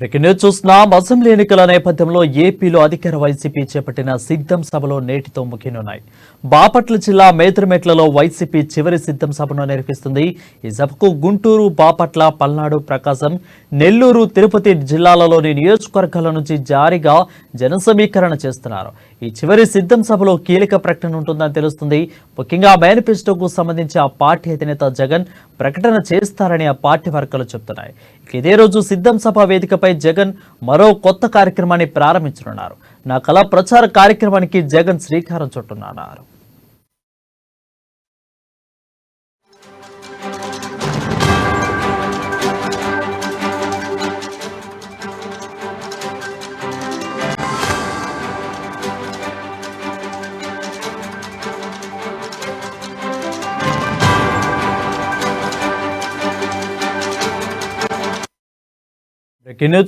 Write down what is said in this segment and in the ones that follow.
Breaking news చూస్తున్నాం. Assembly ఎన్నికల నేపథ్యంలో ఏపీలో అధికార వైసీపీ చేపట్టిన సిద్ధం సభలో నేటితో ముగియనున్నాయి. బాపట్ల జిల్లా మేదరమెట్లలో వైసీపీ చివరి సిద్ధం సభను నిర్వహిస్తుంది. ఈ సభకు గుంటూరు, బాపట్ల, పల్నాడు, ప్రకాశం, నెల్లూరు, తిరుపతి జిల్లాలలోని నియోజకవర్గాల నుంచి జారీగా జనసమీకరణ చేస్తున్నారు. ఈ చివరి సిద్ధం సభలో కీలక ప్రకటన ఉంటుందని తెలుస్తుంది. ముఖ్యంగా మేనిఫెస్టోకు సంబంధించి ఆ పార్టీ అధినేత జగన్ ప్రకటన చేస్తారని ఆ పార్టీ వర్గాలు చెబుతున్నాయి. ఇదే రోజు సిద్ధం సభ వేదికపై జగన్ మరో కొత్త కార్యక్రమాన్ని ప్రారంభించనున్నారు. నా కళ ప్రచార కార్యక్రమానికి జగన్ శ్రీకారం చుట్టనున్నారు.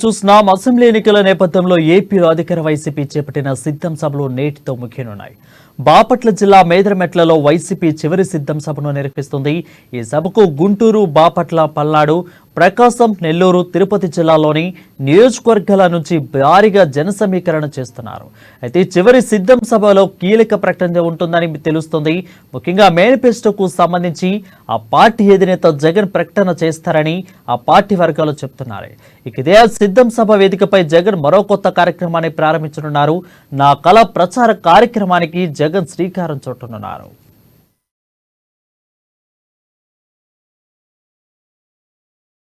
చూస్తున్నాం. అసెంబ్లీ ఎన్నికల నేపథ్యంలో ఏపీలో అధికార వైసీపీ చేపట్టిన సిద్ధం సభలు నేటితో ముగియనున్నాయి. బాపట్ల జిల్లా మేదరమెట్లలో వైసీపీ చివరి సిద్ధం సభను నిర్వహిస్తుంది. ఈ సభకు గుంటూరు, బాపట్ల, పల్నాడు, ప్రకాశం, నెల్లూరు, తిరుపతి జిల్లాలోని నియోజకవర్గాల నుంచి భారీగా జనసమీకరణ చేస్తున్నారు. అయితే చివరి సిద్ధం సభలో కీలక ప్రకటన ఉంటుందని తెలుస్తుంది. ముఖ్యంగా మేనిఫెస్టోకు సంబంధించి ఆ పార్టీ అధినేత జగన్ ప్రకటన చేస్తారని ఆ పార్టీ వర్గాలు చెప్తున్నారు. ఇదే సిద్ధం సభ వేదికపై జగన్ మరో కొత్త కార్యక్రమాన్ని ప్రారంభించనున్నారు. నా కళ ప్రచార కార్యక్రమానికి జగన్ శ్రీకారం చుట్టనున్నారు.